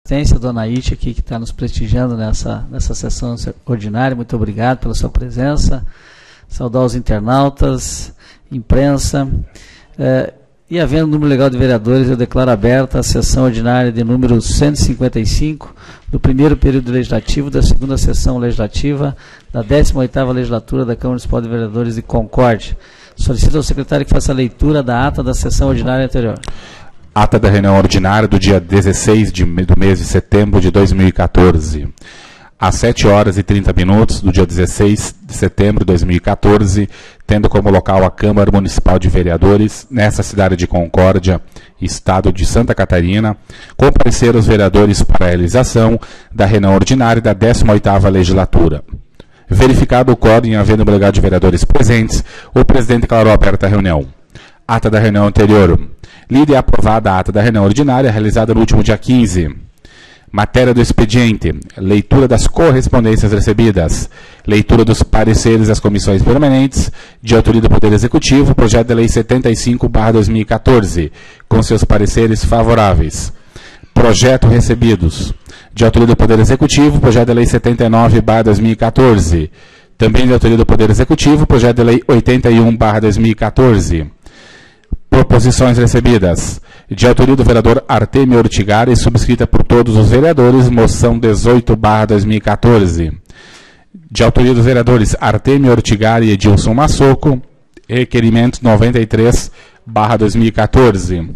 assistência, dona Ite aqui, que está nos prestigiando nessa sessão ordinária. Muito obrigado pela sua presença. Saudar os internautas, imprensa. E havendo número legal de vereadores, eu declaro aberta a sessão ordinária de número 155 do primeiro período legislativo da segunda sessão legislativa da 18ª legislatura da Câmara Municipal de Vereadores de Concórdia. Solicito ao secretário que faça a leitura da ata da sessão ordinária anterior. Ata da reunião ordinária do dia 16 do mês de setembro de 2014. Às 7h30 do dia 16 de setembro de 2014, tendo como local a Câmara Municipal de Vereadores, nessa cidade de Concórdia, estado de Santa Catarina, compareceram os vereadores para a realização da reunião ordinária da 18ª legislatura. Verificado o quórum e havendo número legal de vereadores presentes, o presidente declarou aberta a reunião. Ata da reunião anterior. Lida e aprovada a ata da reunião ordinária realizada no último dia 15. Matéria do expediente. Leitura das correspondências recebidas. Leitura dos pareceres das comissões permanentes, de autoria do Poder Executivo, projeto de lei 75/2014, com seus pareceres favoráveis. Projeto recebidos. De autoria do Poder Executivo, projeto de lei 79/2014. Também de autoria do Poder Executivo, projeto de lei 81/2014. Proposições recebidas. De autoria do vereador Artemio Ortigara e subscrita por todos os vereadores, moção 18/2014. De autoria dos vereadores Artemio Ortigara e Edilson Massoco, requerimento 93/2014.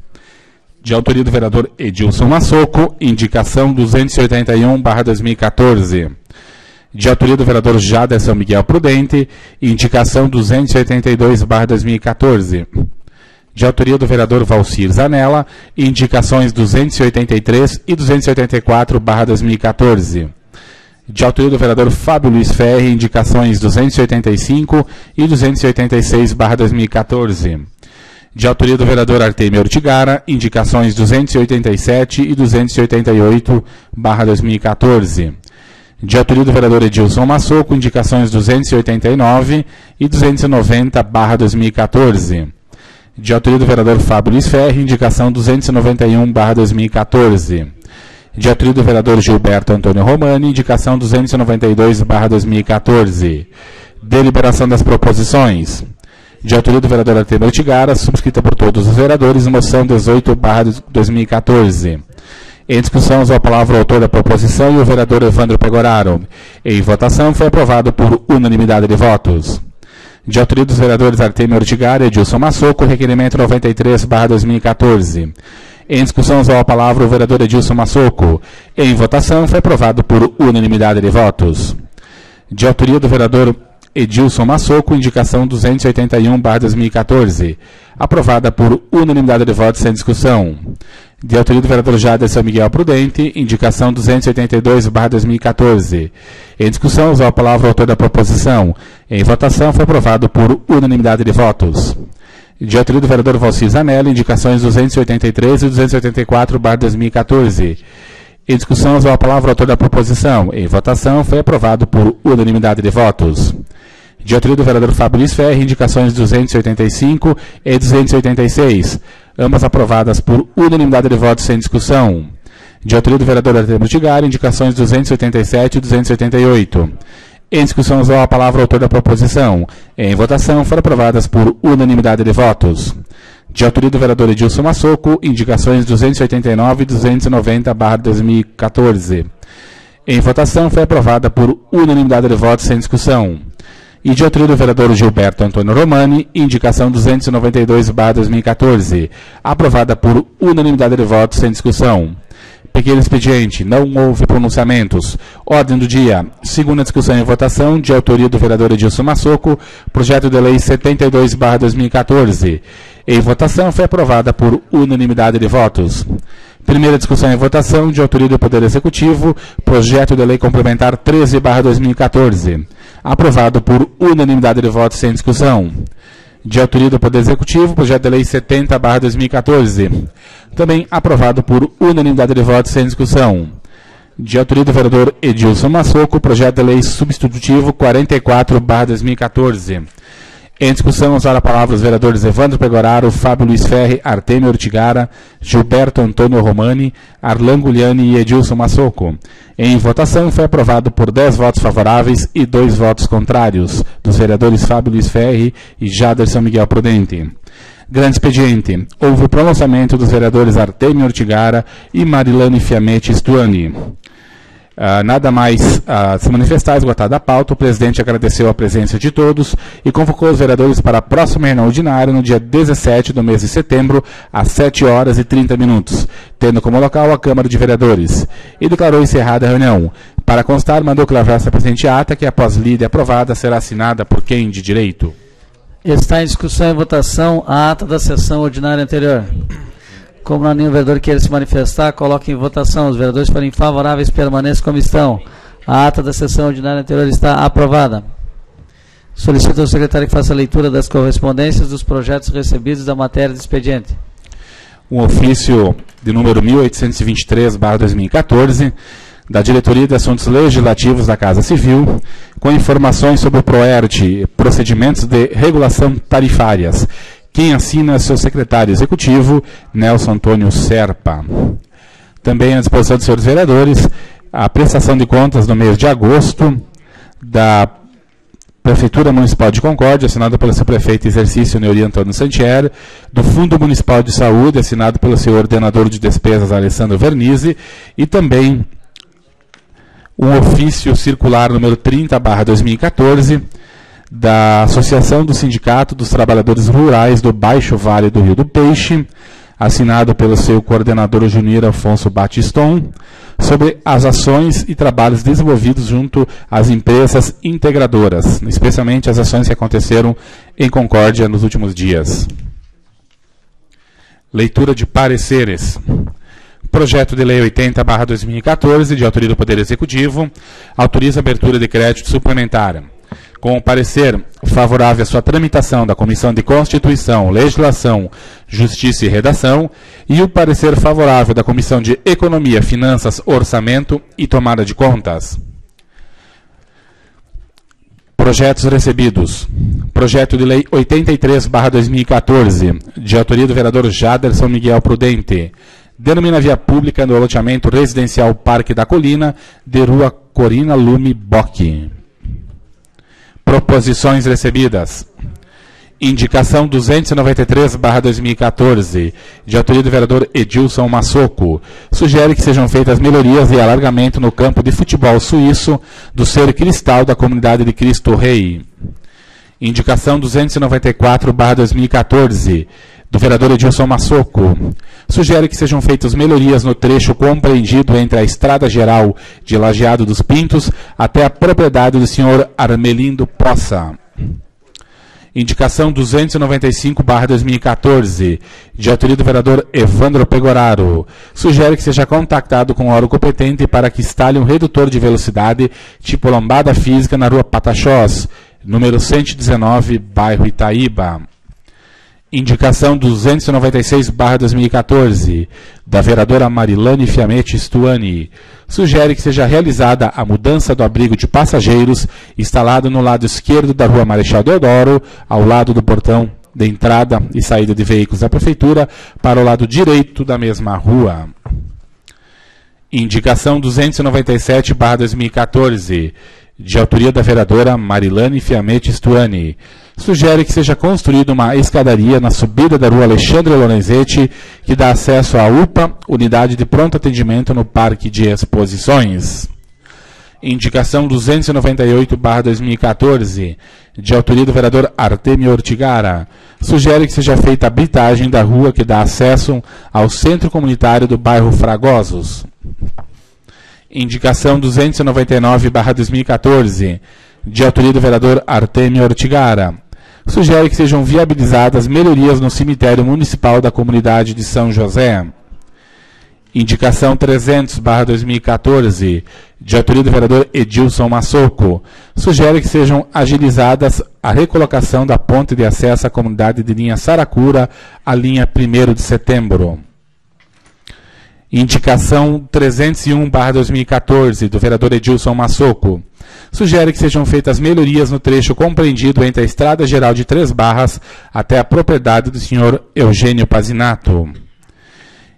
De autoria do vereador Edilson Massoco, indicação 281/2014. De autoria do vereador Jaderson Miguel Prudente, indicação 282/2014. De autoria do vereador Valcir Zanella, indicações 283 e 284/2014. De autoria do vereador Fábio Luiz Ferri, indicações 285 e 286/2014. De autoria do vereador Artemio Ortigara, indicações 287 e 288/2014. De autoria do vereador Edilson Massoco, indicações 289 e 290/2014. De autoria do vereador Fábio Luiz Ferri, indicação 291/2014. De autoria do vereador Gilberto Antônio Romani, indicação 292/2014. Deliberação das proposições. De autoria do vereador Artemio Ortigara, subscrita por todos os vereadores, moção 18/2014. Em discussão, usou a palavra o autor da proposição e o vereador Evandro Pegoraro. Em votação, foi aprovado por unanimidade de votos. De autoria dos vereadores Artemio Ortigara e Edilson Massoco, requerimento 93/2014. Em discussão, usou a palavra o vereador Edilson Massoco. Em votação, foi aprovado por unanimidade de votos. De autoria do vereador Edilson Massoco, indicação 281/2014. Aprovada por unanimidade de votos sem discussão. De autoria do vereador Jaderson Miguel Prudente, indicação 282/2014. Em discussão, usou a palavra o autor da proposição. Em votação, foi aprovado por unanimidade de votos. De autoria do vereador Valcir Zanella, indicações 283 e 284/2014. Em discussão, usou a palavra o autor da proposição. Em votação, foi aprovado por unanimidade de votos. De autoria do vereador Fábio Luiz Ferri, indicações 285 e 286, ambas aprovadas por unanimidade de votos sem discussão. De autoria do vereador Artemio Ortigara, indicações 287 e 288. Em discussão, usou a palavra o autor da proposição. Em votação, foram aprovadas por unanimidade de votos. De autoria do vereador Edilson Massoco, indicações 289 e 290/2014. Em votação, foi aprovada por unanimidade de votos sem discussão. E de autoria do vereador Gilberto Antônio Romani, indicação 292/2014, aprovada por unanimidade de votos sem discussão. Pequeno expediente, não houve pronunciamentos. Ordem do dia, segunda discussão e votação, de autoria do vereador Edilson Massoco, projeto de lei 72/2014. Em votação, foi aprovada por unanimidade de votos. Primeira discussão e votação, de autoria do Poder Executivo, projeto de lei complementar 13/2014. Aprovado por unanimidade de votos sem discussão. De autoria do Poder Executivo, projeto de lei 70/2014. Também aprovado por unanimidade de votos sem discussão. De autoria do vereador Edilson Massoco, projeto de lei substitutivo 44/2014. Em discussão, usaram a palavra os vereadores Evandro Pegoraro, Fábio Luiz Ferri, Artemio Ortigara, Gilberto Antônio Romani, Arlan Gugliani e Edilson Massoco. Em votação, foi aprovado por 10 votos favoráveis e 2 votos contrários, dos vereadores Fábio Luiz Ferri e Jaderson Miguel Prudente. Grande expediente. Houve o pronunciamento dos vereadores Artemio Ortigara e Marilane Fiametti Stuani. Nada mais a se manifestar, esgotada a pauta, o presidente agradeceu a presença de todos e convocou os vereadores para a próxima reunião ordinária no dia 17 do mês de setembro, às 7 horas e 30 minutos, tendo como local a Câmara de Vereadores, e declarou encerrada a reunião. Para constar, mandou que lavrasse a presente ata, que após lida e aprovada, será assinada por quem de direito. Está em discussão e votação a ata da sessão ordinária anterior. Como não há nenhum vereador queira se manifestar, coloque em votação. Os vereadores forem favoráveis, permaneçam como estão. A ata da sessão ordinária anterior está aprovada. Solicito ao secretário que faça a leitura das correspondências dos projetos recebidos da matéria de expediente. Um ofício de número 1823/2014, da Diretoria de Assuntos Legislativos da Casa Civil, com informações sobre o PROERT, procedimentos de regulação tarifárias. Quem assina é seu secretário executivo, Nelson Antônio Serpa. Também à disposição dos senhores vereadores, a prestação de contas no mês de agosto da Prefeitura Municipal de Concórdia, assinada pelo seu prefeito exercício Neuri Antônio Santier, do Fundo Municipal de Saúde, assinado pelo seu ordenador de despesas Alessandro Vernizzi, e também um ofício circular número 30/2014, da Associação do Sindicato dos Trabalhadores Rurais do Baixo Vale do Rio do Peixe, assinado pelo seu coordenador Junir Afonso Batiston, sobre as ações e trabalhos desenvolvidos junto às empresas integradoras, especialmente as ações que aconteceram em Concórdia nos últimos dias. Leitura de pareceres. Projeto de Lei 80/2014, de autoria do Poder Executivo, autoriza a abertura de crédito suplementar. Com o parecer favorável à sua tramitação da Comissão de Constituição, Legislação, Justiça e Redação, e o parecer favorável da Comissão de Economia, Finanças, Orçamento e Tomada de Contas. Projetos recebidos. Projeto de Lei 83/2014, de autoria do vereador Jaderson Miguel Prudente, denomina via pública no loteamento residencial Parque da Colina, de Rua Corina Lume Bock. Proposições recebidas. Indicação 293/2014, de autoria do vereador Edilson Massoco, sugere que sejam feitas melhorias e alargamento no campo de futebol suíço do Ser Cristal da comunidade de Cristo Rei. Indicação 294/2014, do vereador Edilson Massoco, sugere que sejam feitas melhorias no trecho compreendido entre a Estrada Geral de Lajeado dos Pintos até a propriedade do senhor Armelindo Poça. Indicação 295/2014, de autoria do vereador Evandro Pegoraro, sugere que seja contactado com o órgão competente para que instale um redutor de velocidade tipo lombada física na rua Pataxós, número 119, bairro Itaíba. Indicação 296/2014, da vereadora Marilane Fiametti Stuani, sugere que seja realizada a mudança do abrigo de passageiros instalado no lado esquerdo da rua Marechal Deodoro, ao lado do portão de entrada e saída de veículos da Prefeitura, para o lado direito da mesma rua. Indicação 297/2014, de autoria da vereadora Marilane Fiametti Stuani, sugere que seja construída uma escadaria na subida da rua Alexandre Lorenzetti, que dá acesso à UPA, Unidade de Pronto Atendimento no Parque de Exposições. Indicação 298/2014, de autoria do vereador Artemio Ortigara, sugere que seja feita a bitagem da rua que dá acesso ao Centro Comunitário do bairro Fragosos. Indicação 299/2014, de autoria do vereador Artemio Ortigara, sugere que sejam viabilizadas melhorias no cemitério municipal da comunidade de São José. Indicação 300/2014, de autoria do vereador Edilson Massoco, sugere que sejam agilizadas a recolocação da ponte de acesso à comunidade de linha Saracura à linha 1º de setembro. Indicação 301/2014, do vereador Edilson Massoco. Sugere que sejam feitas melhorias no trecho compreendido entre a Estrada Geral de Três Barras até a propriedade do senhor Eugênio Pazinato.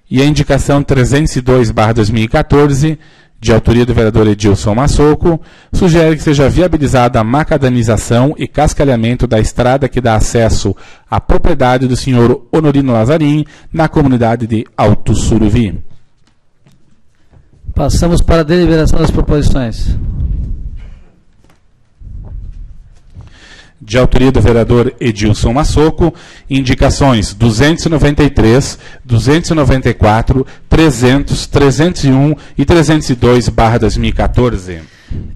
E a indicação 302/2014, de autoria do vereador Edilson Massoco, sugere que seja viabilizada a macadamização e cascalhamento da estrada que dá acesso à propriedade do senhor Honorino Lazarim, na comunidade de Alto Suruvi. Passamos para a deliberação das proposições. De autoria do vereador Edilson Massoco, indicações 293, 294, 300, 301 e 302/2014.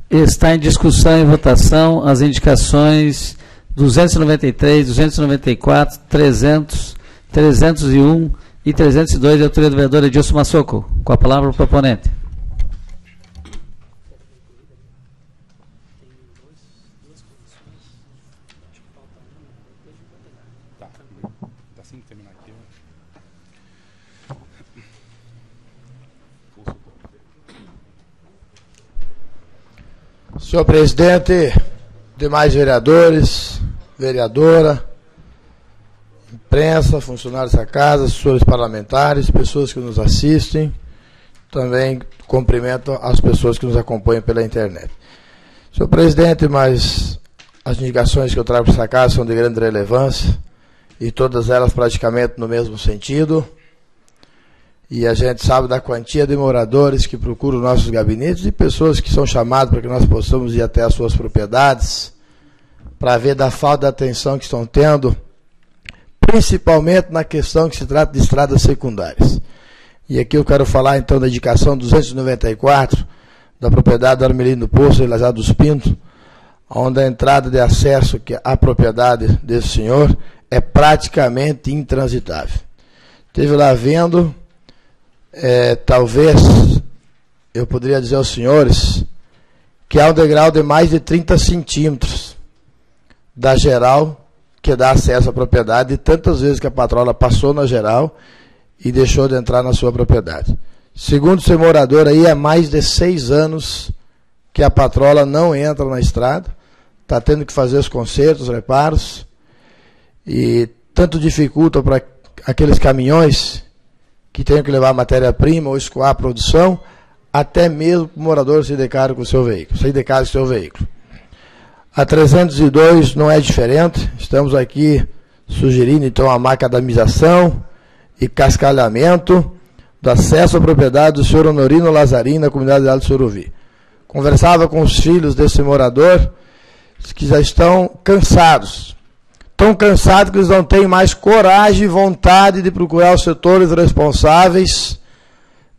Está em discussão e votação as indicações 293, 294, 300, 301 e 302, de autoria do vereador Edilson Massoco. Com a palavra o proponente. Senhor presidente, demais vereadores, vereadora, imprensa, funcionários da casa, assessores parlamentares, pessoas que nos assistem, também cumprimento as pessoas que nos acompanham pela internet. Senhor presidente, mas as indicações que eu trago para essa casa são de grande relevância e todas elas praticamente no mesmo sentido. E a gente sabe da quantia de moradores que procuram nossos gabinetes e pessoas que são chamadas para que nós possamos ir até as suas propriedades para ver da falta de atenção que estão tendo, principalmente na questão que se trata de estradas secundárias. E aqui eu quero falar então da indicação 294 da propriedade do Armelino Poço, em Lazar dos Pintos, onde a entrada de acesso à propriedade desse senhor é praticamente intransitável. Esteve lá vendo... talvez eu poderia dizer aos senhores que há um degrau de mais de 30 centímetros da geral que dá acesso à propriedade, e tantas vezes que a patrola passou na geral e deixou de entrar na sua propriedade. Segundo esse morador aí, há mais de 6 anos que a patrola não entra na estrada, está tendo que fazer os consertos, os reparos, e tanto dificulta para aqueles caminhões que tenham que levar matéria-prima ou escoar a produção, até mesmo o morador sair de casa com o seu veículo. A 302 não é diferente, estamos aqui sugerindo então a macadamização e cascalhamento do acesso à propriedade do senhor Honorino Lazarim, na comunidade de Alto Suruvi. Conversava com os filhos desse morador, que já estão cansados. Tão cansados que eles não têm mais coragem e vontade de procurar os setores responsáveis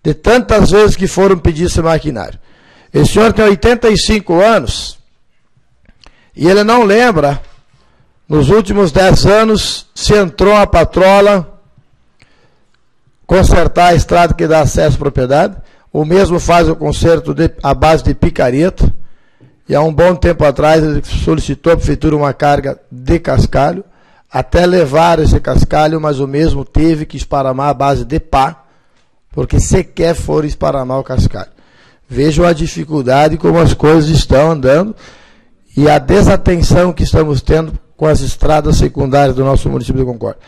de tantas vezes que foram pedir esse maquinário. Esse senhor tem 85 anos e ele não lembra, nos últimos 10 anos, se entrou a patrola consertar a estrada que dá acesso à propriedade. O mesmo faz o conserto à base de picareta. E há um bom tempo atrás ele solicitou à prefeitura uma carga de cascalho, até levar esse cascalho, mas o mesmo teve que esparamar a base de pá, porque sequer for esparamar o cascalho. Vejam a dificuldade como as coisas estão andando e a desatenção que estamos tendo com as estradas secundárias do nosso município de Concórdia.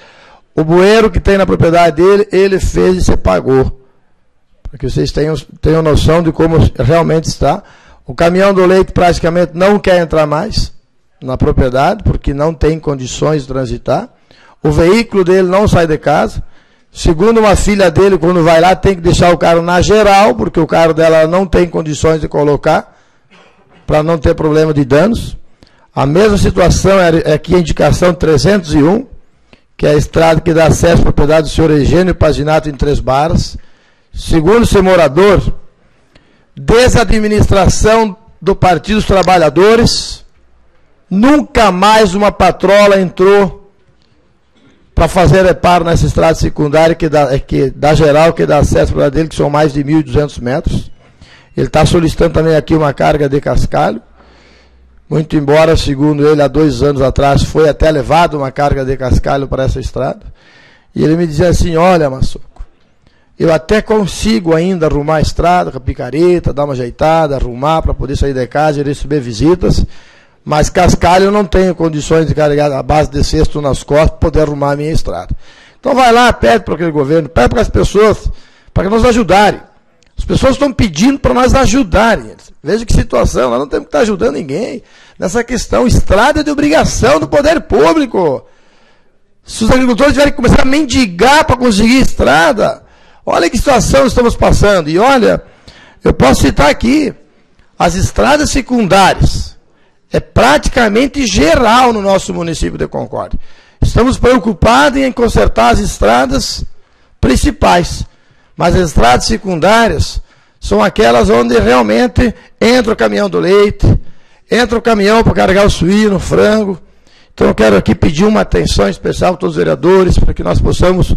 O bueiro que tem na propriedade dele, ele fez e se pagou, para que vocês tenham noção de como realmente está. O caminhão do leite praticamente não quer entrar mais na propriedade, porque não tem condições de transitar. O veículo dele não sai de casa. Segundo uma filha dele, quando vai lá, tem que deixar o carro na geral, porque o carro dela não tem condições de colocar, para não ter problema de danos. A mesma situação é aqui a indicação 301, que é a estrada que dá acesso à propriedade do senhor Eugênio Pazinato em Três Barras. Segundo esse morador, desde a administração do Partido dos Trabalhadores, nunca mais uma patrola entrou para fazer reparo nessa estrada secundária que dá geral, que dá acesso para dele, que são mais de 1.200 metros. Ele está solicitando também aqui uma carga de cascalho, muito embora, segundo ele, há 2 anos atrás, foi até levado uma carga de cascalho para essa estrada. E ele me dizia assim: olha, Massoco, Eu até consigo ainda arrumar a estrada com a picareta, dar uma ajeitada, arrumar para poder sair de casa e receber visitas, mas cascalho eu não tenho condições de carregar a base de cesto nas costas para poder arrumar a minha estrada. Então vai lá, pede para aquele governo, pede para as pessoas, para que nos ajudarem. As pessoas estão pedindo para nós ajudarem. Veja que situação, nós não temos que estar ajudando ninguém nessa questão. Estrada é de obrigação do poder público. Se os agricultores tiverem que começar a mendigar para conseguir estrada, olha que situação estamos passando. E olha, eu posso citar aqui, as estradas secundárias, é praticamente geral no nosso município de Concórdia. Estamos preocupados em consertar as estradas principais, mas as estradas secundárias são aquelas onde realmente entra o caminhão do leite, entra o caminhão para carregar o suíno, o frango. Então eu quero aqui pedir uma atenção especial a todos os vereadores, para que nós possamos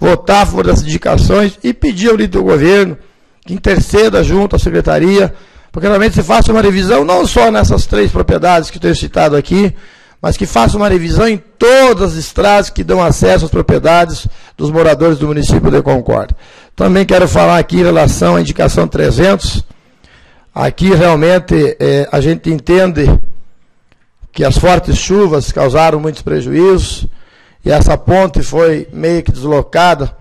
votar a favor das indicações e pedir ao líder do governo que interceda junto à secretaria, porque realmente se faça uma revisão, não só nessas 3 propriedades que eu tenho citado aqui, mas que faça uma revisão em todas as estradas que dão acesso às propriedades dos moradores do município de Concórdia. Também quero falar aqui em relação à indicação 300. Aqui realmente a gente entende que as fortes chuvas causaram muitos prejuízos, e essa ponte foi meio que deslocada,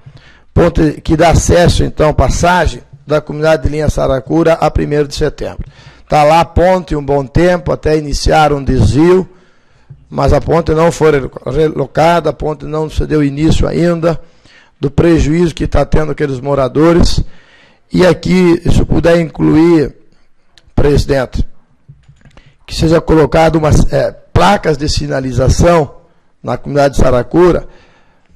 ponte que dá acesso, então, passagem da comunidade de Linha Saracura a 1º de setembro. Está lá a ponte um bom tempo, até iniciar um desvio, mas a ponte não foi relocada, a ponte não se deu início ainda, do prejuízo que está tendo aqueles moradores. E aqui, se puder incluir, presidente, que seja colocado umas placas de sinalização na comunidade de Saracura,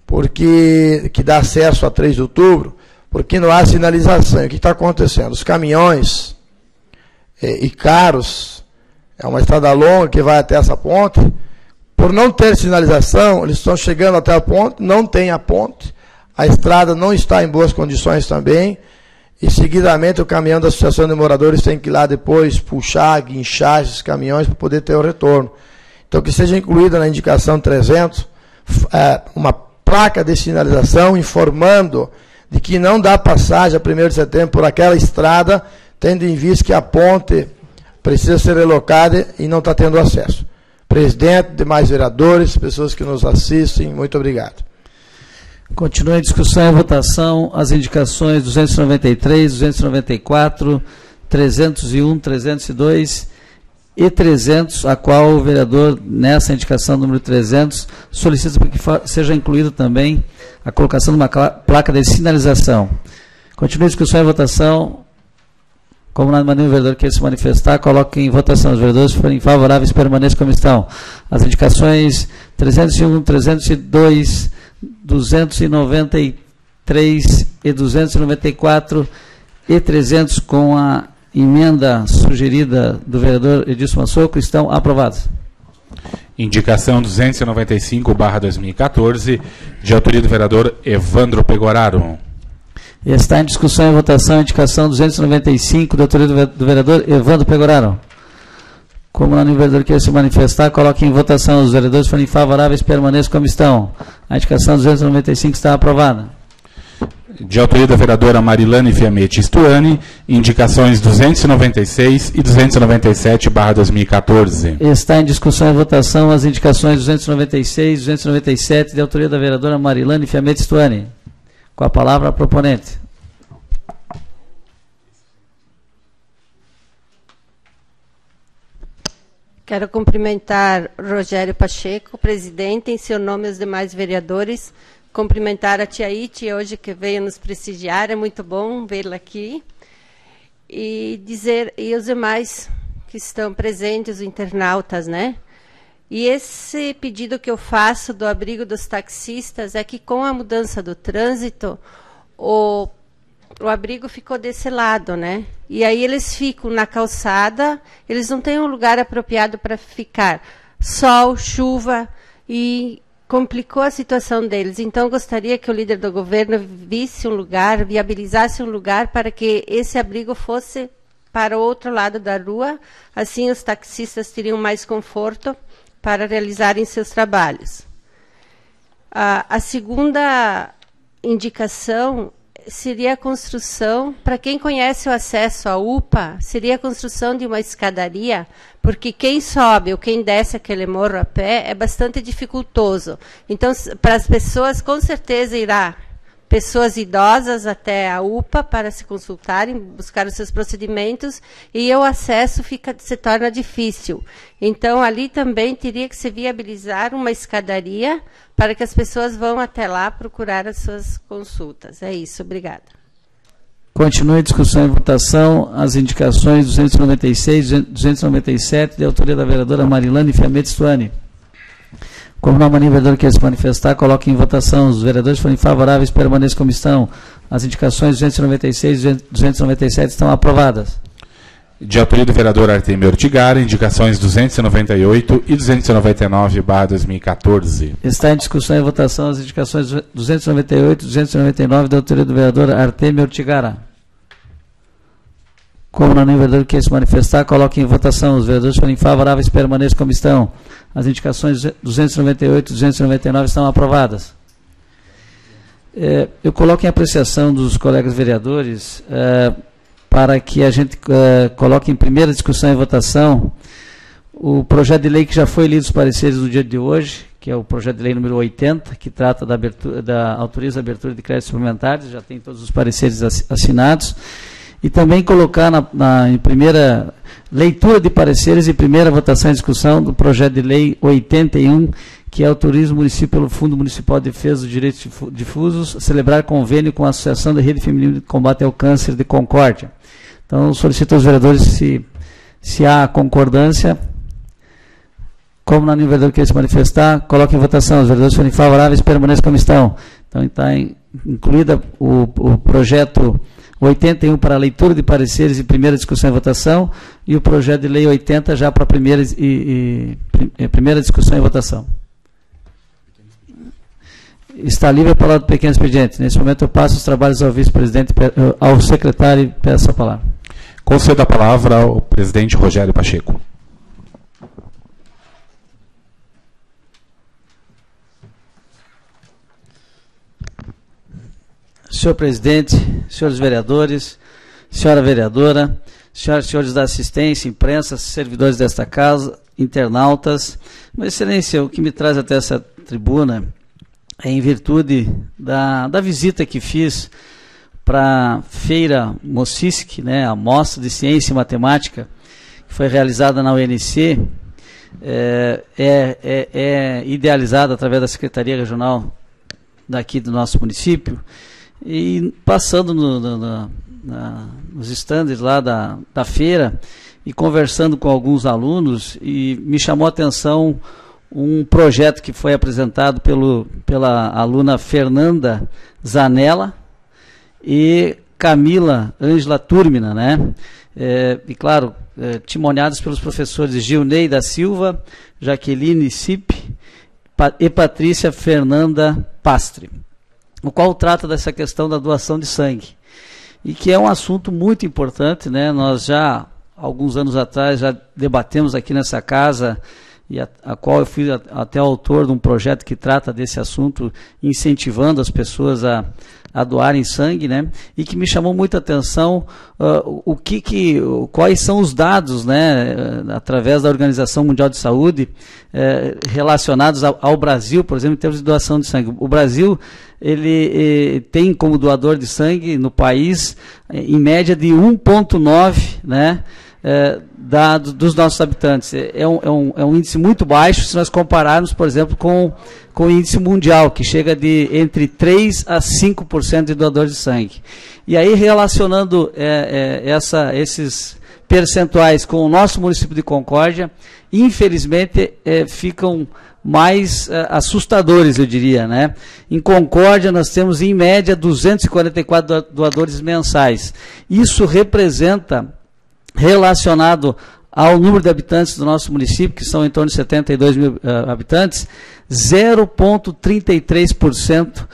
porque que dá acesso a 3 de outubro, porque não há sinalização. O que está acontecendo? Os caminhões e carros, é uma estrada longa que vai até essa ponte, por não ter sinalização, eles estão chegando até a ponte, não tem a ponte, a estrada não está em boas condições também, e seguidamente o caminhão da Associação de Moradores tem que ir lá depois puxar, guinchar esses caminhões para poder ter o retorno. Então que seja incluída na indicação 300 uma placa de sinalização informando de que não dá passagem a 1º de setembro por aquela estrada, tendo em vista que a ponte precisa ser relocada e não está tendo acesso. Presidente, demais vereadores, pessoas que nos assistem, muito obrigado. Continua a discussão e a votação, as indicações 293, 294, 301, 302 e 300, a qual o vereador, nessa indicação número 300, solicita que seja incluído também a colocação de uma placa de sinalização. Continua a discussão e a votação. Como não há nenhum vereador que queira se manifestar, coloque em votação. Os vereadores, se forem favoráveis, permaneçam como estão. As indicações 301, 302, 293 e 294 e 300, com a emenda sugerida do vereador Edilson Massoco, estão aprovadas. Indicação 295/2014, de autoria do vereador Evandro Pegoraro. Está em discussão e votação a indicação 295, da autoria do vereador Evandro Pegoraro. Como não há nenhum vereador que queira se manifestar, coloque em votação. Os vereadores forem favoráveis, permaneçam como estão. A indicação 295 está aprovada. De autoria da vereadora Marilane Fiametti Stuani, indicações 296 e 297/2014. Está em discussão e votação as indicações 296 e 297, de autoria da vereadora Marilane Fiametti Stuani. Com a palavra a proponente. Quero cumprimentar Rogério Pacheco, presidente, em seu nome e os demais vereadores. Cumprimentar a tia Iti, hoje que veio nos prestigiar, é muito bom vê-la aqui. E dizer, e os demais que estão presentes, os internautas, né? E esse pedido que eu faço do abrigo dos taxistas é que, com a mudança do trânsito, o abrigo ficou desse lado, né? E aí eles ficam na calçada, eles não têm um lugar apropriado para ficar. Sol, chuva, e complicou a situação deles. Então, gostaria que o líder do governo visse um lugar, viabilizasse um lugar para que esse abrigo fosse para o outro lado da rua. Assim, os taxistas teriam mais conforto para realizarem seus trabalhos. A segunda indicação seria a construção, para quem conhece o acesso à UPA, seria a construção de uma escadaria, porque quem sobe ou quem desce aquele morro a pé é bastante dificultoso. Então, para as pessoas, com certeza irá pessoas idosas até a UPA para se consultarem, buscar os seus procedimentos, e o acesso se torna difícil. Então, ali também teria que se viabilizar uma escadaria para que as pessoas vão até lá procurar as suas consultas. É isso, obrigada. Continue a discussão e votação. As indicações 296 e 297, de autoria da vereadora Marilane Fiamete Stuani. Como não há nenhum vereador que quer se manifestar, coloque em votação. Os vereadores forem favoráveis, permaneçam como estão. As indicações 296 e 297 estão aprovadas. De autoria do vereador Artemio Ortigara, indicações 298 e 299/2014. Está em discussão e votação as indicações 298 e 299, da autoria do vereador Artemio Ortigara. Como não há nenhum vereador que quer se manifestar, coloque em votação. Os vereadores forem favoráveis, permaneçam como estão. As indicações 298 e 299 estão aprovadas. Eu coloco em apreciação dos colegas vereadores para que a gente coloque em primeira discussão e votação o projeto de lei que já foi lido os pareceres no dia de hoje, que é o projeto de lei número 80, que trata autoriza a abertura de créditos suplementares, já tem todos os pareceres assinados. E também colocar em primeira leitura de pareceres e primeira votação e discussão do projeto de lei 81, que autoriza o município, pelo Fundo Municipal de Defesa dos Direitos Difusos, a celebrar convênio com a Associação de Rede Feminina de Combate ao Câncer de Concórdia. Então, solicito aos vereadores se há concordância. Como não há nenhum vereador que quer se manifestar, coloque em votação. Os vereadores forem favoráveis, permaneçam como estão. Então, está incluída o projeto 81 para leitura de pareceres e primeira discussão e votação, e o projeto de lei 80 já para primeira discussão e votação. Está livre a palavra do pequeno expediente. Nesse momento eu passo os trabalhos ao vice-presidente, ao secretário, e peço a palavra. Concedo a palavra ao presidente Rogério Pacheco. Senhor presidente, senhores vereadores, senhora vereadora, senhoras e senhores da assistência, imprensa, servidores desta casa, internautas, Mas, Excelência, o que me traz até essa tribuna é em virtude da visita que fiz para a Feira Mocisk, né, a Mostra de Ciência e Matemática, que foi realizada na UNC, idealizada através da Secretaria Regional daqui do nosso município, e passando nos estandes lá da feira e conversando com alguns alunos, e me chamou a atenção um projeto que foi apresentado pela aluna Fernanda Zanella e Camila Ângela Turmina, né? E claro, timoniados pelos professores Gilney da Silva, Jaqueline Cip e Patrícia Fernanda Pastre, o qual trata dessa questão da doação de sangue, e que é um assunto muito importante, né? Nós já, alguns anos atrás, já debatemos aqui nessa casa, e a qual eu fui até autor de um projeto que trata desse assunto, incentivando as pessoas a doarem sangue, né? E que me chamou muita atenção quais são os dados, né, através da Organização Mundial de Saúde, relacionados ao Brasil, por exemplo, em termos de doação de sangue. O Brasil, ele tem como doador de sangue no país, em média de 1,9, né, dos nossos habitantes. É um índice muito baixo se nós compararmos, por exemplo, com o índice mundial, que chega de entre 3% a 5% de doadores de sangue. E aí, relacionando esses percentuais com o nosso município de Concórdia, infelizmente ficam mais assustadores, eu diria, né? Em Concórdia nós temos em média 244 doadores mensais. Isso representa, relacionado ao número de habitantes do nosso município, que são em torno de 72 mil habitantes, 0,33%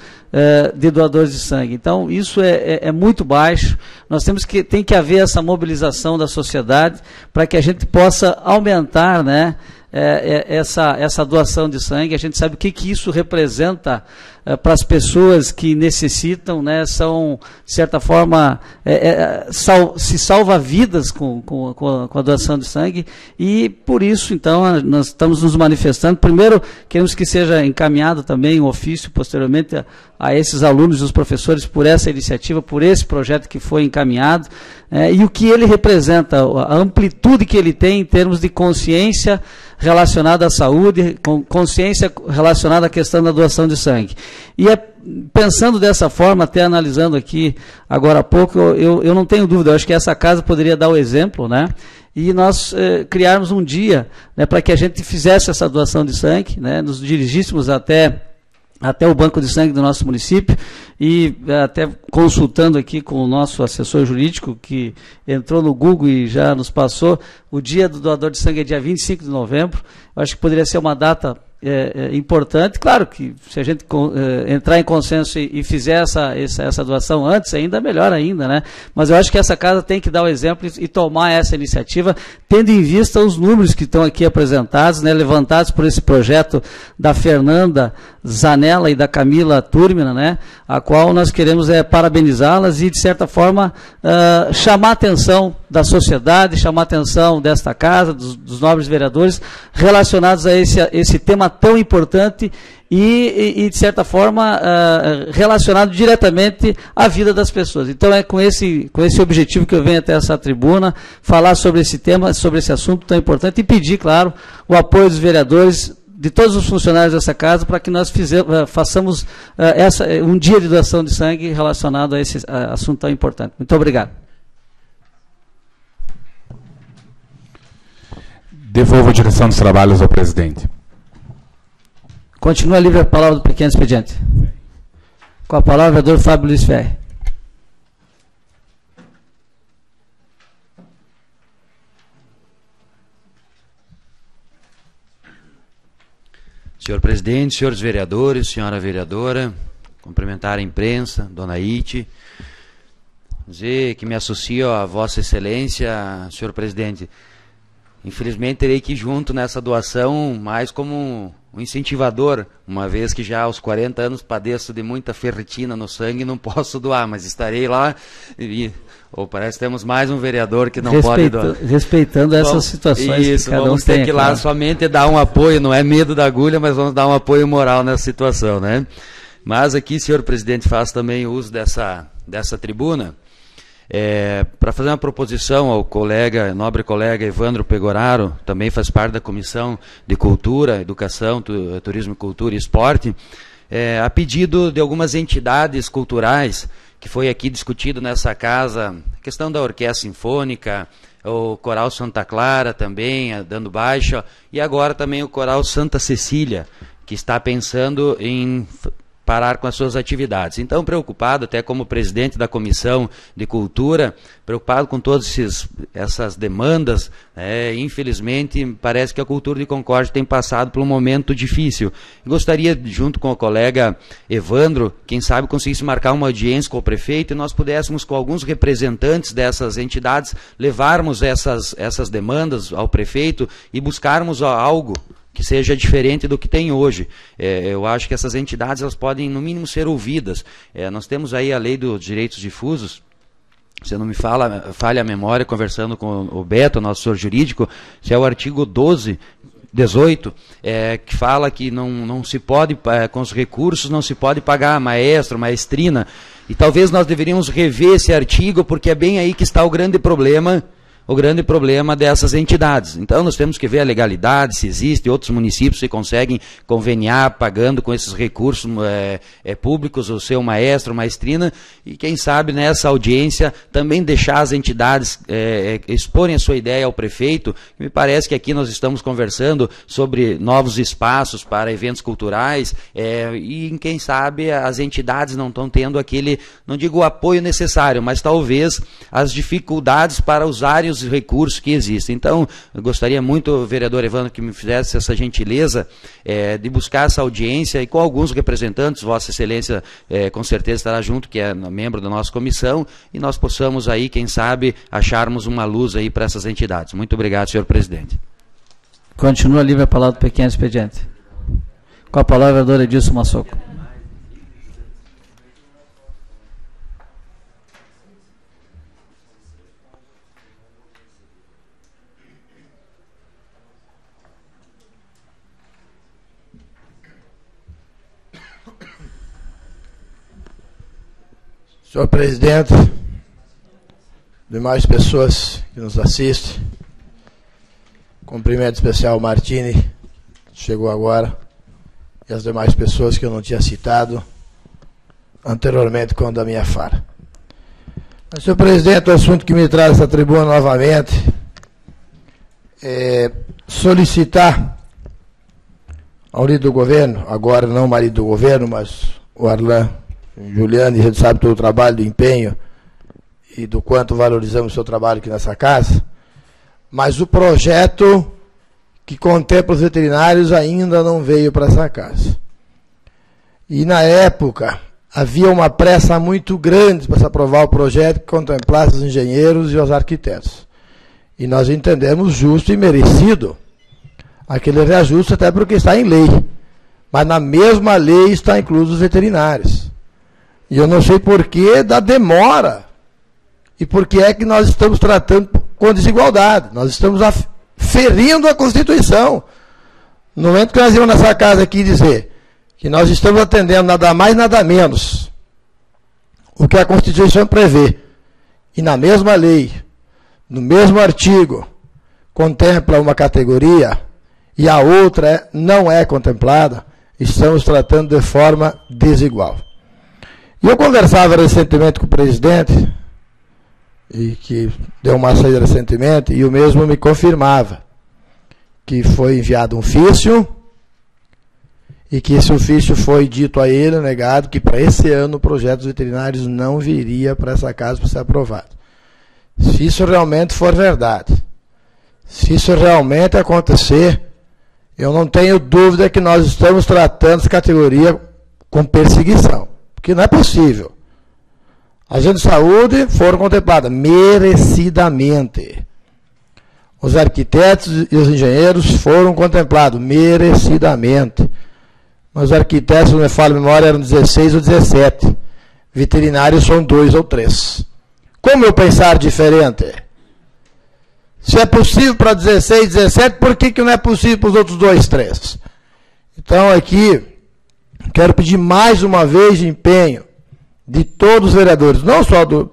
de doadores de sangue. Então, isso é muito baixo. Nós tem que haver essa mobilização da sociedade para que a gente possa aumentar, né, essa doação de sangue. A gente sabe o que isso representa para as pessoas que necessitam, né, são, de certa forma, se salva vidas com a doação de sangue, e por isso, então, nós estamos nos manifestando. Primeiro, queremos que seja encaminhado também um ofício, posteriormente, a esses alunos e os professores por essa iniciativa, por esse projeto que foi encaminhado, e o que ele representa, a amplitude que ele tem em termos de consciência relacionada à saúde, consciência relacionada à questão da doação de sangue. E pensando dessa forma, até analisando aqui agora há pouco, eu não tenho dúvida, eu acho que essa casa poderia dar o exemplo, né? E nós criarmos um dia, né, para que a gente fizesse essa doação de sangue, né, nos dirigíssemos até o banco de sangue do nosso município, e até consultando aqui com o nosso assessor jurídico, que entrou no Google e já nos passou, o dia do doador de sangue é dia 25 de novembro, eu acho que poderia ser uma data importante. Claro que se a gente entrar em consenso e fizer essa doação antes, ainda melhor ainda, né? Mas eu acho que essa casa tem que dar o exemplo e tomar essa iniciativa, tendo em vista os números que estão aqui apresentados, né, levantados por esse projeto da Fernanda Zanella e da Camila Turmina, né, a qual nós queremos parabenizá-las e, de certa forma, chamar a atenção da sociedade, chamar a atenção desta casa, dos nobres vereadores, relacionados a esse tema tão importante e de certa forma, relacionado diretamente à vida das pessoas. Então, é com esse objetivo que eu venho até essa tribuna, falar sobre esse tema, sobre esse assunto tão importante, e pedir, claro, o apoio dos vereadores, de todos os funcionários dessa casa, para que nós façamos um dia de doação de sangue relacionado a esse assunto tão importante. Muito obrigado. Devolvo a direção dos trabalhos ao presidente. Continua livre a palavra do pequeno expediente. Com a palavra, o vereador Fábio Luiz Ferri. Senhor presidente, senhores vereadores, senhora vereadora, cumprimentar a imprensa, dona Ite, dizer que me associo a Vossa Excelência, senhor presidente. Infelizmente terei que ir junto nessa doação, mais como um incentivador, uma vez que já aos 40 anos padeço de muita ferritina no sangue e não posso doar, mas estarei lá parece que temos mais um vereador que não pode doar. Respeitando essas situações. Isso, que cada vamos tem, ter que ir lá somente dar um apoio, não é medo da agulha, mas vamos dar um apoio moral nessa situação, né? Mas aqui, senhor presidente, faço também uso dessa tribuna, para fazer uma proposição ao nobre colega Evandro Pegoraro, também faz parte da Comissão de Cultura, Educação, Turismo, Cultura e Esporte, a pedido de algumas entidades culturais, que foi aqui discutido nessa casa, a questão da Orquestra Sinfônica, o Coral Santa Clara também, dando baixa, e agora também o Coral Santa Cecília, que está pensando em parar com as suas atividades. Então, preocupado, até como presidente da Comissão de Cultura, preocupado com todas essas demandas, infelizmente, parece que a Cultura de Concórdia tem passado por um momento difícil. Gostaria, junto com o colega Evandro, quem sabe conseguisse marcar uma audiência com o prefeito e nós pudéssemos, com alguns representantes dessas entidades, levarmos essas demandas ao prefeito e buscarmos algo que seja diferente do que tem hoje. Eu acho que essas entidades elas podem, no mínimo, ser ouvidas. Nós temos aí a Lei dos Direitos Difusos, se não me falha a memória, conversando com o Beto, nosso assessor jurídico, se é o artigo 18, que fala que não se pode, com os recursos, não se pode pagar maestro, maestrina, e talvez nós deveríamos rever esse artigo, porque é bem aí que está o grande problema dessas entidades. Então, nós temos que ver a legalidade, se existe, outros municípios que conseguem conveniar, pagando com esses recursos públicos, o seu maestro, maestrina, e quem sabe nessa audiência também deixar as entidades exporem a sua ideia ao prefeito. Me parece que aqui nós estamos conversando sobre novos espaços para eventos culturais, e quem sabe as entidades não estão tendo aquele, não digo o apoio necessário, mas talvez as dificuldades para usarem os recursos que existem. Então, eu gostaria muito, vereador Evandro, que me fizesse essa gentileza de buscar essa audiência e com alguns representantes, Vossa Excelência com certeza estará junto, que é membro da nossa comissão, e nós possamos aí, quem sabe, acharmos uma luz aí para essas entidades. Muito obrigado, senhor presidente. Continua livre a palavra do pequeno expediente. Com a palavra, vereador Edilson Massoco. Senhor presidente, demais pessoas que nos assistem, cumprimento especial ao Martini, que chegou agora, e as demais pessoas que eu não tinha citado anteriormente quando a minha fala. Mas, senhor presidente, o assunto que me traz essa tribuna novamente é solicitar ao líder do governo, agora não o marido do governo, mas o Arlan Juliano, e a gente sabe todo o trabalho, do empenho e do quanto valorizamos o seu trabalho aqui nessa casa, mas o projeto que contempla os veterinários ainda não veio para essa casa. E na época havia uma pressa muito grande para se aprovar o projeto que contemplasse os engenheiros e os arquitetos. E nós entendemos justo e merecido aquele reajuste, até porque está em lei. Mas na mesma lei está incluso os veterinários. E eu não sei por que da demora. E por que é que nós estamos tratando com desigualdade. Nós estamos ferindo a Constituição. No momento que nós íamos nessa casa aqui dizer que nós estamos atendendo nada mais, nada menos o que a Constituição prevê, e na mesma lei, no mesmo artigo, contempla uma categoria e a outra não é contemplada, estamos tratando de forma desigual. E eu conversava recentemente com o presidente, e que deu uma saída recentemente, e o mesmo me confirmava que foi enviado um ofício, e que esse ofício foi dito a ele, negado, que para esse ano o projeto dos veterinários não viria para essa casa para ser aprovado. Se isso realmente for verdade, se isso realmente acontecer, eu não tenho dúvida que nós estamos tratando essa categoria com perseguição, porque não é possível. As agentes de saúde foram contempladas merecidamente. Os arquitetos e os engenheiros foram contemplados merecidamente. Mas os arquitetos, não me falha a memória, eram 16 ou 17. Veterinários são 2 ou 3. Como eu pensar diferente? Se é possível para 16, 17, por que não é possível para os outros 2, 3? Então aqui, quero pedir mais uma vez de empenho de todos os vereadores, não só do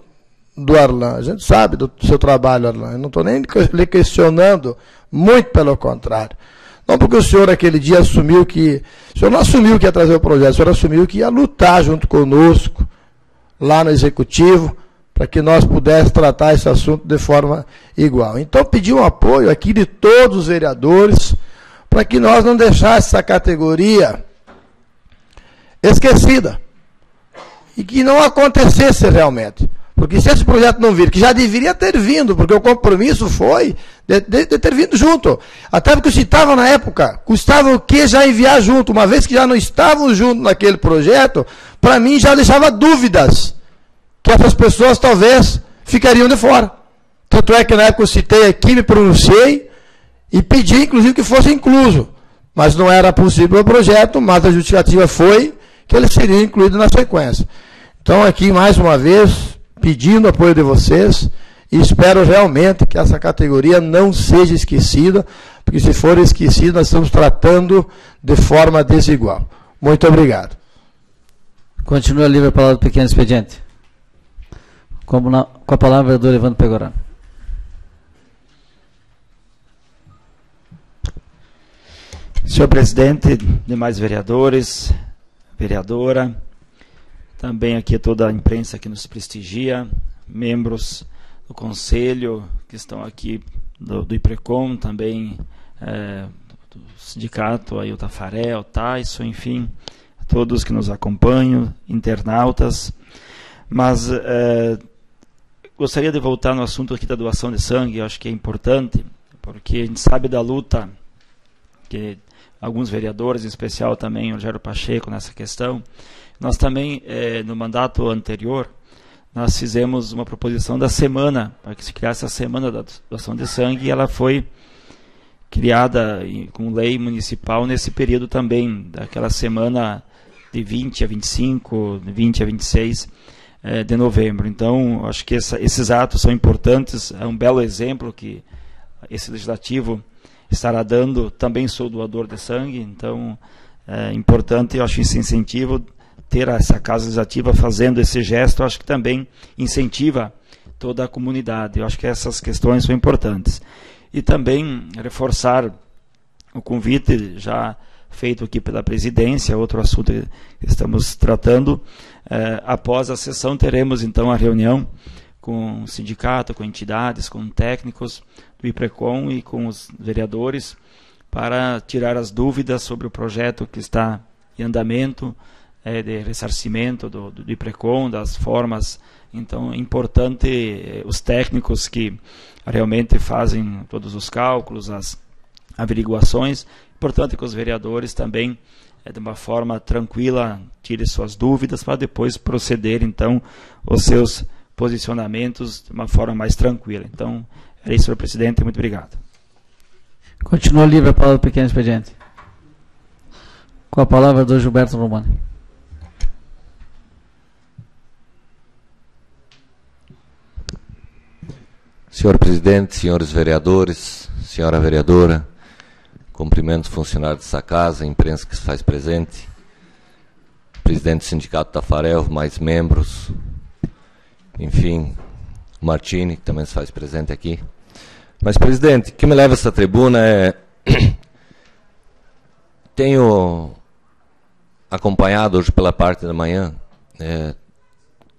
Arlan, a gente sabe do seu trabalho, Arlan, eu não estou nem lhe questionando, muito pelo contrário. Não porque o senhor aquele dia assumiu que... O senhor não assumiu que ia trazer o projeto, o senhor assumiu que ia lutar junto conosco, lá no Executivo, para que nós pudéssemos tratar esse assunto de forma igual. Então, pedi um apoio aqui de todos os vereadores, para que nós não deixássemos essa categoria esquecida. E que não acontecesse realmente. Porque se esse projeto não vir, que já deveria ter vindo, porque o compromisso foi de ter vindo junto. Até porque se estava na época, custava o que já enviar junto? Uma vez que já não estavam juntos naquele projeto, para mim já deixava dúvidas que essas pessoas talvez ficariam de fora. Tanto é que na época eu citei aqui, me pronunciei e pedi inclusive que fosse incluso. Mas não era possível o projeto, mas a justificativa foi que ele seria incluído na sequência. Então aqui mais uma vez, pedindo o apoio de vocês, e espero realmente que essa categoria não seja esquecida, porque se for esquecida, nós estamos tratando de forma desigual. Muito obrigado. Continua livre a palavra do pequeno expediente. Com a palavra, o vereador Evandro Pegoraro. Senhor presidente, demais vereadores, vereadora, também aqui toda a imprensa que nos prestigia, membros do conselho que estão aqui do IPRECOM, também do sindicato, aí o Tafaré, o Tyson, enfim, todos que nos acompanham, internautas. Mas gostaria de voltar no assunto aqui da doação de sangue. Eu acho que é importante, porque a gente sabe da luta que alguns vereadores, em especial também o Rogério Pacheco, nessa questão. Nós também, no mandato anterior, nós fizemos uma proposição da semana, para que se criasse a Semana da Doação de Sangue, e ela foi criada com lei municipal nesse período também, daquela semana de 20 a 25, de 20 a 26 de novembro. Então, acho que esses atos são importantes, é um belo exemplo que esse legislativo estará dando. Também sou doador de sangue, então é importante, eu acho esse incentivo ter essa Casa Legislativa fazendo esse gesto, acho que também incentiva toda a comunidade. Eu acho que essas questões são importantes. E também reforçar o convite já feito aqui pela presidência, outro assunto que estamos tratando. Após a sessão teremos então a reunião com o sindicato, com entidades, com técnicos do IPRECON e com os vereadores para tirar as dúvidas sobre o projeto que está em andamento, de ressarcimento do IPRECON, das formas. Então é importante os técnicos que realmente fazem todos os cálculos, as averiguações. Importante que os vereadores também, de uma forma tranquila, tirem suas dúvidas para depois proceder, então, os seus posicionamentos de uma forma mais tranquila. Então, era isso, senhor presidente. Muito obrigado. Continua livre a palavra do pequeno expediente. Com a palavra do Gilberto Romani. Senhor presidente, senhores vereadores, senhora vereadora, cumprimento os funcionários dessa casa, a imprensa que se faz presente, presidente do Sindicato Tafarel, mais membros, enfim, o Martini, que também se faz presente aqui. Mas, presidente, o que me leva a essa tribuna é... Tenho acompanhado hoje pela parte da manhã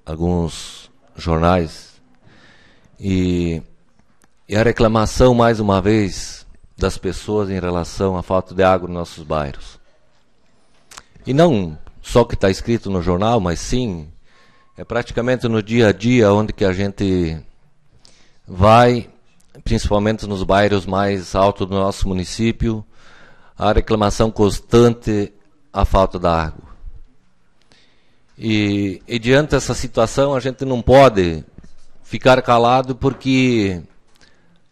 alguns jornais e a reclamação, mais uma vez, das pessoas em relação à falta de água nos nossos bairros. E não só o que está escrito no jornal, mas sim, praticamente no dia a dia, onde que a gente vai, principalmente nos bairros mais altos do nosso município, a reclamação constante à falta da água. E diante dessa situação, a gente não pode ficar calado, porque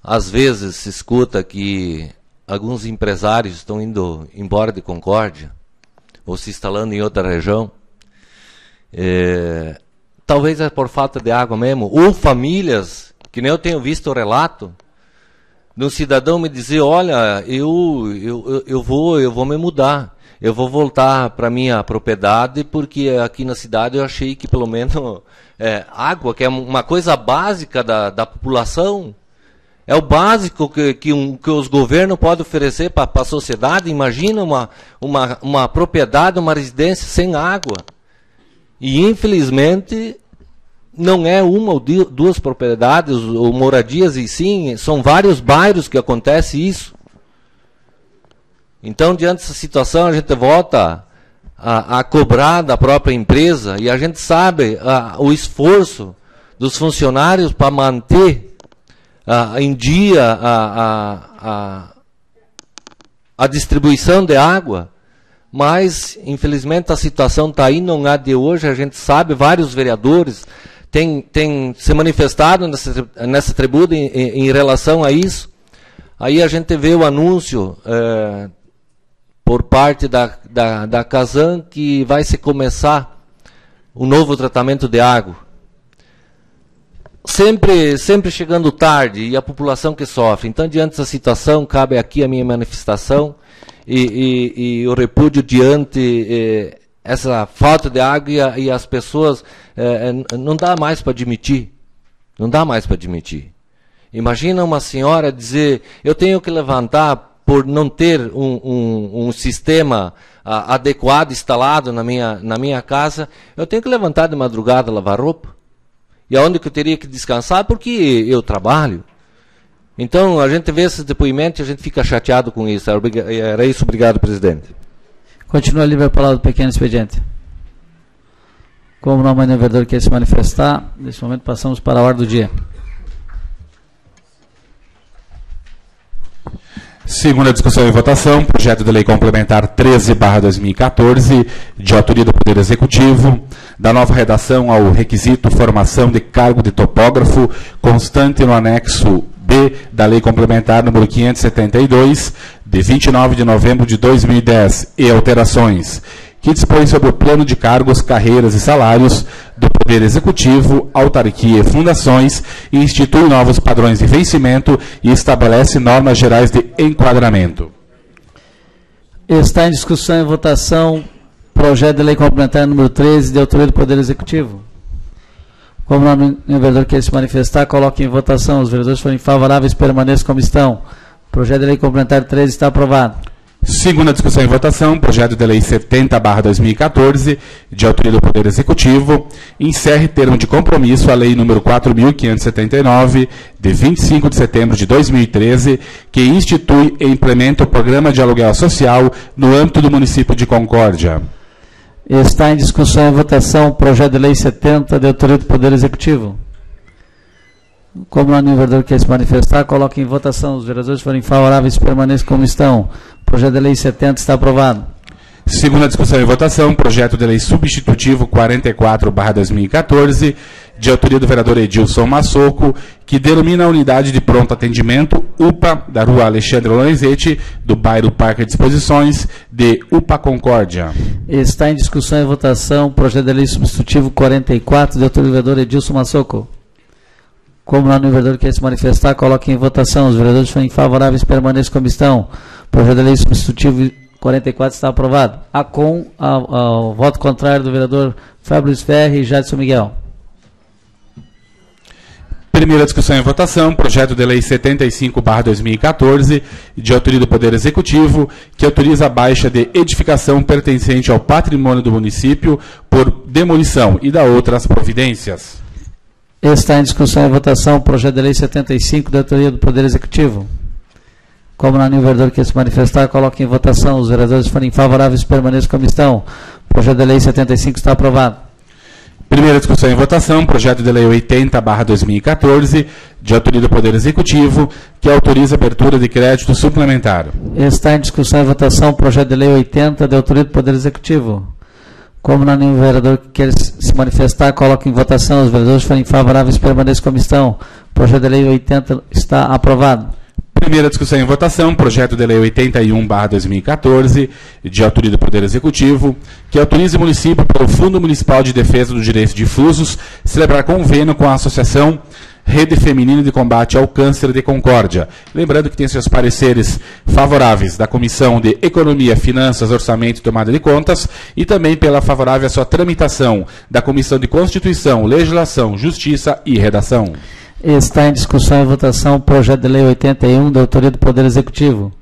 às vezes se escuta que alguns empresários estão indo embora de Concórdia ou se instalando em outra região. Talvez é por falta de água mesmo, ou famílias, que nem eu tenho visto o relato de um cidadão me dizer: olha, eu vou me mudar, eu vou voltar para minha propriedade, porque aqui na cidade eu achei que pelo menos água, que é uma coisa básica da população, é o básico que os governos podem oferecer para a sociedade. Imagina uma propriedade, uma residência sem água. E infelizmente não é uma ou duas propriedades ou moradias, e sim, são vários bairros que acontece isso. Então, diante dessa situação, a gente volta a cobrar da própria empresa, e a gente sabe o esforço dos funcionários para manter em dia a distribuição de água, mas infelizmente a situação está aí, não é de hoje. A gente sabe, vários vereadores têm se manifestado nessa tribuna em relação a isso. Aí a gente vê o anúncio por parte da Casan que vai se começar um novo tratamento de água. Sempre chegando tarde, e a população que sofre. Então, diante dessa situação, cabe aqui a minha manifestação e o repúdio diante essa falta de água, e as pessoas não dá mais para admitir. Não dá mais para admitir. Imagina uma senhora dizer: eu tenho que levantar por não ter um sistema adequado instalado na minha casa, eu tenho que levantar de madrugada, lavar roupa. E aonde que eu teria que descansar? Porque eu trabalho. Então, a gente vê esses depoimentos e a gente fica chateado com isso. Era isso. Obrigado, presidente. Continua livre a palavra do pequeno expediente. Como não há mais nenhum vereador que quer se manifestar, nesse momento passamos para a ordem do dia. Segunda discussão e votação, projeto de lei complementar 13/2014, de autoria do Poder Executivo, da nova redação ao requisito formação de cargo de topógrafo, constante no anexo B da lei complementar número 572, de 29 de novembro de 2010, e alterações, que dispõe sobre o plano de cargos, carreiras e salários do Poder Executivo, autarquia e fundações, e institui novos padrões de vencimento e estabelece normas gerais de enquadramento. Está em discussão e votação projeto de lei complementar número 13, de autoria do Poder Executivo. Como não o vereador quer se manifestar, coloque em votação. Os vereadores forem favoráveis, permaneçam como estão. O projeto de lei complementar 13 está aprovado. Segunda discussão e votação, projeto de lei 70/2014, de autoria do Poder Executivo, encerre termo de compromisso à lei número 4.579, de 25 de setembro de 2013, que institui e implementa o programa de aluguel social no âmbito do município de Concórdia. Está em discussão e votação o projeto de lei 70, de autoria do Poder Executivo. Como não o vereador quer se manifestar, coloque em votação. Os vereadores forem favoráveis, permaneçam como estão. O projeto de lei 70 está aprovado. Segunda discussão e votação, projeto de lei substitutivo 44/2014, de autoria do vereador Edilson Massoco, que denomina a unidade de pronto atendimento UPA da rua Alexandre Lorenzetti, do bairro Parque de Exposições, de UPA Concórdia. Está em discussão e votação o projeto de lei substitutivo 44, de autoria do vereador Edilson Massoco. Como não o vereador quer se manifestar, coloque em votação. Os vereadores forem favoráveis, permaneçam como estão. O projeto de lei substitutivo 44 está aprovado. Ao voto contrário do vereador Fábio Ferri e Jadson Miguel. Primeira discussão e votação, projeto de lei 75/2014, de autoria do Poder Executivo, que autoriza a baixa de edificação pertencente ao patrimônio do município por demolição e dá outras providências. Está em discussão e votação o projeto de lei 75, da autoria do Poder Executivo. Como não o vereador quer se manifestar, coloque em votação. Os vereadores forem favoráveis, permaneçam como estão. O projeto de lei 75 está aprovado. Primeira discussão e votação, projeto de lei 80/2014, de autoria do Poder Executivo, que autoriza a abertura de crédito suplementar. Está em discussão e votação o projeto de lei 80, de autoria do Poder Executivo. Como não o vereador quer se manifestar, coloque em votação. Os vereadores forem favoráveis, permaneçam como estão. O projeto de lei 80 está aprovado. Primeira discussão em votação, projeto de lei 81/2014, de autoria do Poder Executivo, que autoriza o município, pelo Fundo Municipal de Defesa dos Direitos Difusos, celebrar convênio com a Associação Rede Feminina de Combate ao Câncer de Concórdia. Lembrando que tem seus pareceres favoráveis da Comissão de Economia, Finanças, Orçamento e Tomada de Contas e também pela favorável à sua tramitação da Comissão de Constituição, Legislação, Justiça e Redação. Está em discussão e votação o projeto de lei 81, da autoria do Poder Executivo.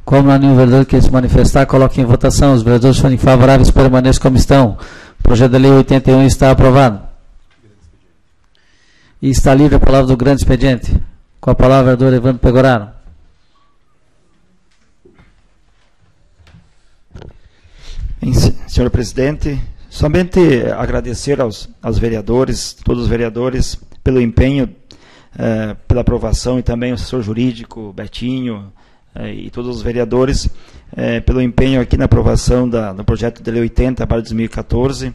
Como não há nenhum vereador que se manifestar, coloque em votação. Os vereadores forem favoráveis, permaneçam como estão. O projeto de lei 81 está aprovado. E está livre a palavra do grande expediente. Com a palavra, o vereador Evandro Pegoraro. Senhor presidente, somente agradecer aos vereadores, todos os vereadores, pelo empenho, pela aprovação, e também ao assessor jurídico, Betinho, e todos os vereadores, pelo empenho aqui na aprovação do projeto de lei 80/2014,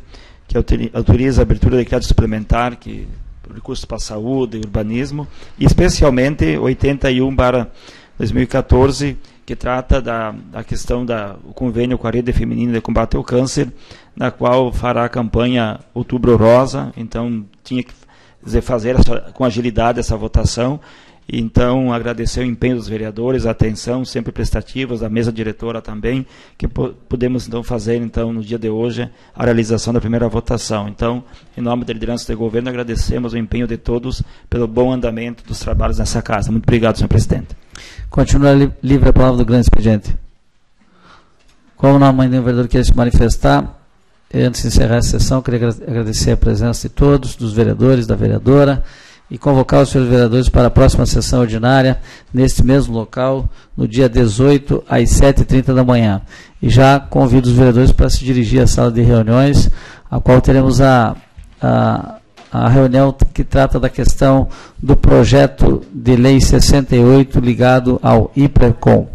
que autoriza a abertura de crédito suplementar, que recursos para saúde e urbanismo, e especialmente 81/2014, que trata da questão do convênio com a Rede Feminina de Combate ao Câncer, na qual fará a campanha Outubro Rosa. Então, tinha que fazer com agilidade essa votação. Então, agradecer o empenho dos vereadores, a atenção sempre prestativas, da mesa diretora também, que podemos então fazer então no dia de hoje a realização da primeira votação. Então, em nome da liderança do governo, agradecemos o empenho de todos pelo bom andamento dos trabalhos nessa casa. Muito obrigado, senhor presidente. Continua livre a palavra do grande expediente. Como não há nenhum vereador que queira se manifestar, antes de encerrar a sessão, queria agradecer a presença de todos, dos vereadores, da vereadora, e convocar os senhores vereadores para a próxima sessão ordinária, neste mesmo local, no dia 18, às 7h30 da manhã. E já convido os vereadores para se dirigir à sala de reuniões, a qual teremos a reunião que trata da questão do projeto de lei 68 ligado ao IPRECOM.